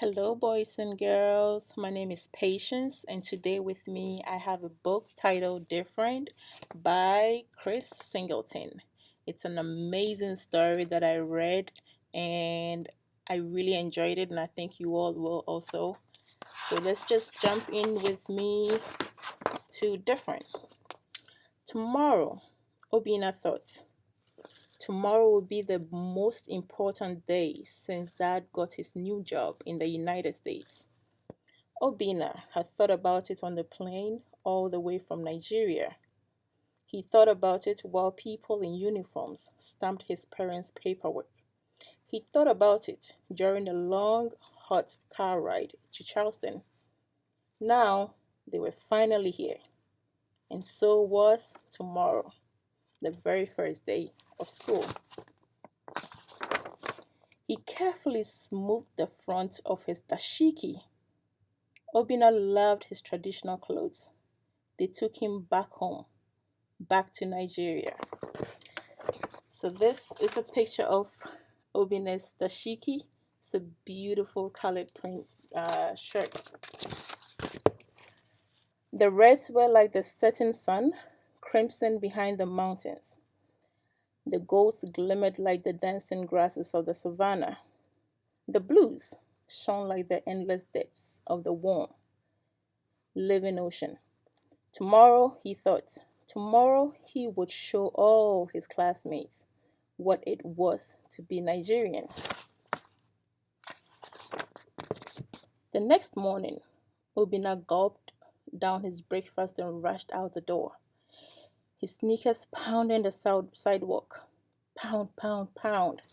Hello, boys and girls. My name is Patience, and today with me I have a book titled Different by Chris Singleton. It's an amazing story that I read, and I really enjoyed it, and I think you all will also. So let's just jump in with me to Different. Tomorrow, Obina thought. Tomorrow will be the most important day since Dad got his new job in the United States. Obina had thought about it on the plane all the way from Nigeria. He thought about it while people in uniforms stamped his parents' paperwork. He thought about it during the long, hot car ride to Charleston. Now they were finally here, and so was tomorrow, the very first day of school. He carefully smoothed the front of his dashiki. Obina loved his traditional clothes. They took him back home, back to Nigeria. So this is a picture of Obina's dashiki. It's a beautiful colored print shirt. The reds were like the setting sun, crimson behind the mountains. The golds glimmered like the dancing grasses of the savannah. The blues shone like the endless depths of the warm, living ocean. Tomorrow, he thought, tomorrow he would show all his classmates what it was to be Nigerian. The next morning, Obina gulped down his breakfast and rushed out the door. His sneakers pounding the sidewalk. Pound, pound, pound.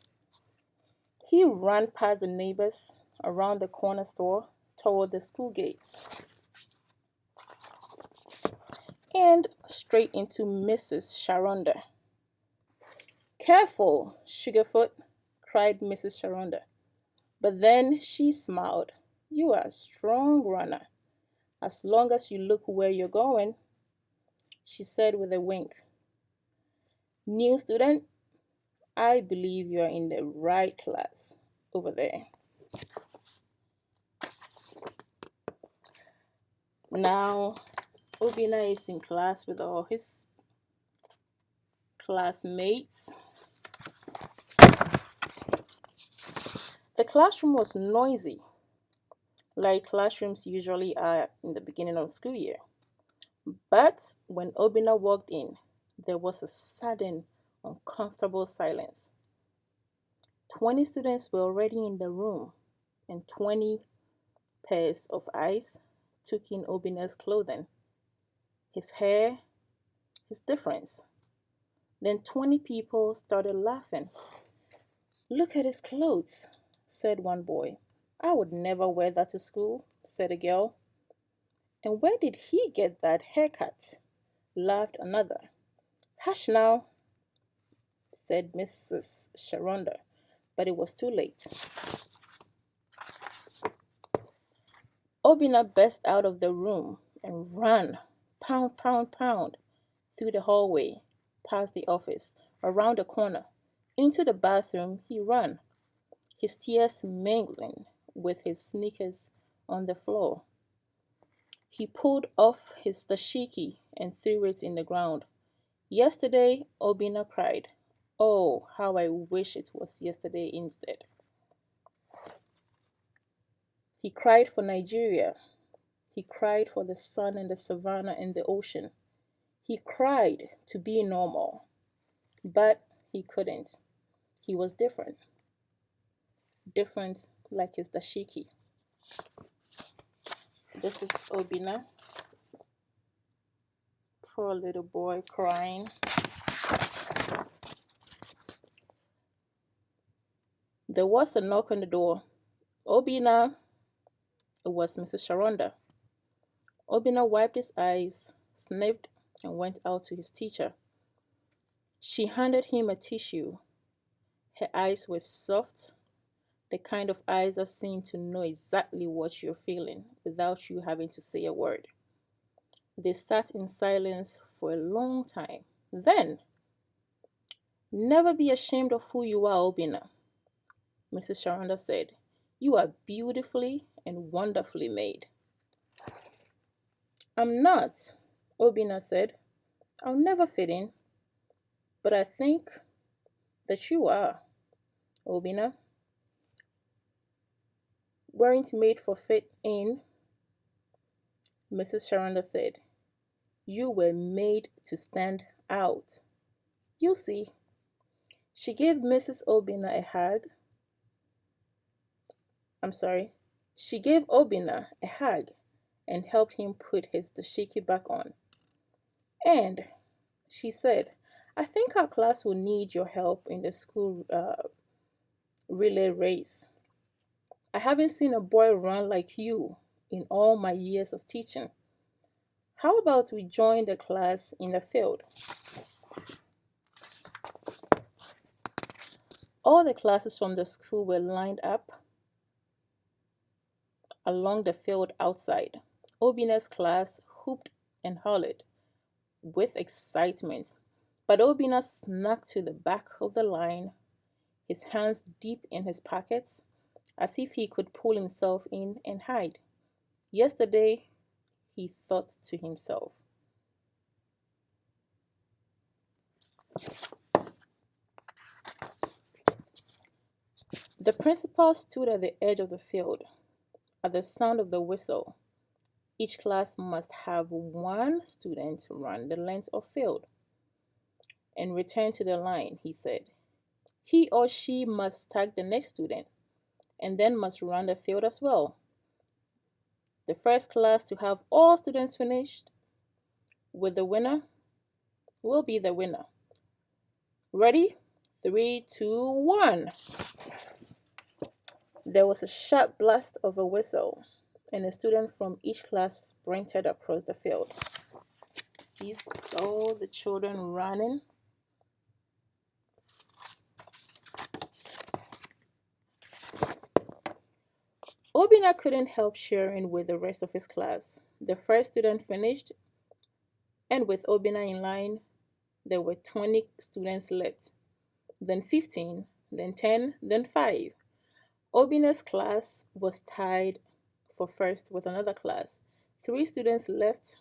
He ran past the neighbors, around the corner store, toward the school gates, and straight into Mrs. Sharonda. Careful, Sugarfoot, cried Mrs. Sharonda. But then she smiled. You are a strong runner, as long as you look where you're going, she said with a wink. New student, I believe you're in the right class over there. Now, Obina is in class with all his classmates. The classroom was noisy, like classrooms usually are in the beginning of school year. But when Obina walked in, there was a sudden, uncomfortable silence. 20 students were already in the room, and 20 pairs of eyes took in Obina's clothing, his hair, his difference. Then 20 people started laughing. Look at his clothes, said one boy. I would never wear that to school, said a girl. And where did he get that haircut? Laughed another. Hush now, said Mrs. Sharonda, but it was too late. Obina burst out of the room and ran, pound, pound, pound, through the hallway, past the office, around the corner. Into the bathroom he ran, his tears mingling with his sneakers on the floor. He pulled off his dashiki and threw it in the ground. Yesterday, Obina cried. Oh, how I wish it was yesterday instead. He cried for Nigeria. He cried for the sun and the savannah and the ocean. He cried to be normal, but he couldn't. He was different. Different like his dashiki. This is Obina. Poor little boy crying. There was a knock on the door. Obina, it was Mrs. Sharonda. Obina wiped his eyes, sniffed, and went out to his teacher. She handed him a tissue. Her eyes were soft, the kind of eyes that seem to know exactly what you're feeling without you having to say a word. They sat in silence for a long time. Then, never be ashamed of who you are, Obina, Mrs. Sharonda said. You are beautifully and wonderfully made. I'm not, Obina said. I'll never fit in. But I think that you are, Obina. Weren't made for fit in, Mrs. Sharonda said. You were made to stand out. You see, she gave Mrs. Obina a hug. I'm sorry. She gave Obina a hug and helped him put his dashiki back on. And she said, I think our class will need your help in the school relay race. I haven't seen a boy run like you in all my years of teaching. How about we join the class in the field? All the classes from the school were lined up along the field outside. Obina's class whooped and hollered with excitement, but Obina snuck to the back of the line, his hands deep in his pockets, as if he could pull himself in and hide. Yesterday, he thought to himself. The principal stood at the edge of the field. At the sound of the whistle, each class must have one student run the length of field and return to the line, he said. He or she must tag the next student and then must run the field as well. The first class to have all students finished with the winner will be the winner. Ready? 3, 2, 1. There was a sharp blast of a whistle, and a student from each class sprinted across the field. He saw the children running. Obina couldn't help cheering with the rest of his class. The first student finished, and with Obina in line, there were 20 students left, then 15, then 10, then 5. Obina's class was tied for first with another class. 3 students left,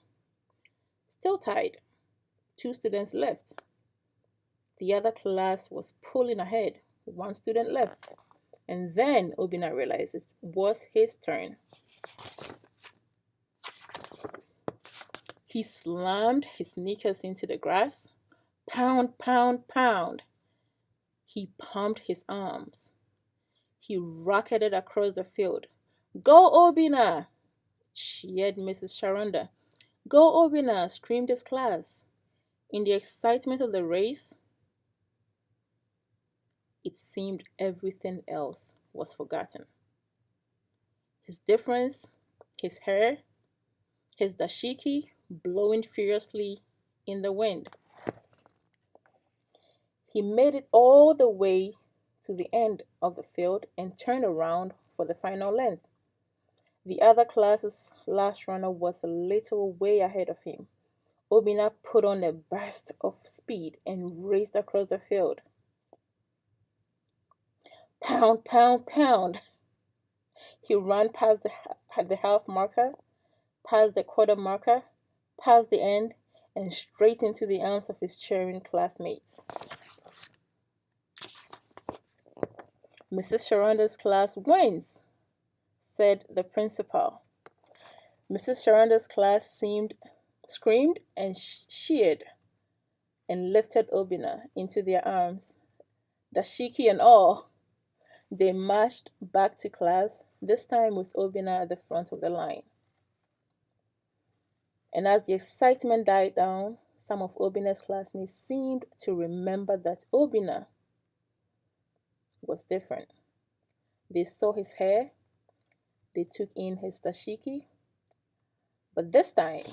still tied. 2 students left. The other class was pulling ahead. 1 student left. And then Obina realized it was his turn. He slammed his sneakers into the grass. Pound, pound, pound. He pumped his arms. He rocketed across the field. Go, Obina! Cheered Mrs. Sharonda. Go, Obina! Screamed his class. In the excitement of the race, it seemed everything else was forgotten. His difference, his hair, his dashiki blowing furiously in the wind. He made it all the way to the end of the field and turned around for the final length. The other class's last runner was a little way ahead of him. Obina put on a burst of speed and raced across the field. Pound, pound, pound. He ran past the half marker, past the quarter marker, past the end, and straight into the arms of his cheering classmates. Mrs. Sharonda's class wins, said the principal. Mrs. Sharonda's class screamed and cheered and lifted Obina into their arms. Dashiki and all, they marched back to class, this time with Obina at the front of the line. And as the excitement died down, some of Obina's classmates seemed to remember that Obina was different. They saw his hair, they took in his dashiki, but this time,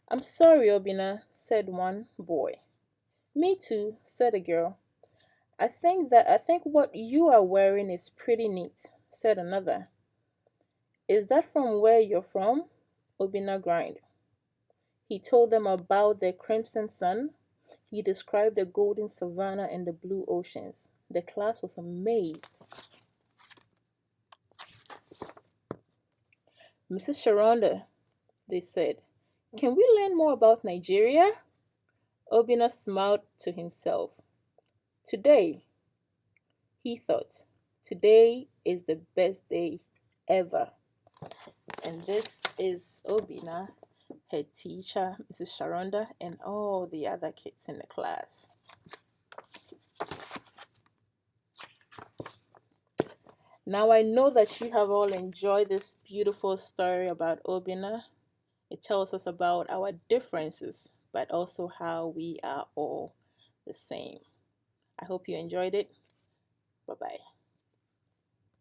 I'm sorry, Obina, said one boy. Me too, said a girl. I think what you are wearing is pretty neat, said another. Is that from where you're from? Obina grinned. He told them about the crimson sun. He described the golden savannah and the blue oceans. The class was amazed. Mrs. Sharonda, they said, can we learn more about Nigeria? Obina smiled to himself. Today, he thought, today is the best day ever. And this is Obina, her teacher, Mrs. Sharonda, and all the other kids in the class. Now I know that you have all enjoyed this beautiful story about Obina. It tells us about our differences, but also how we are all the same. I hope you enjoyed it. Bye bye.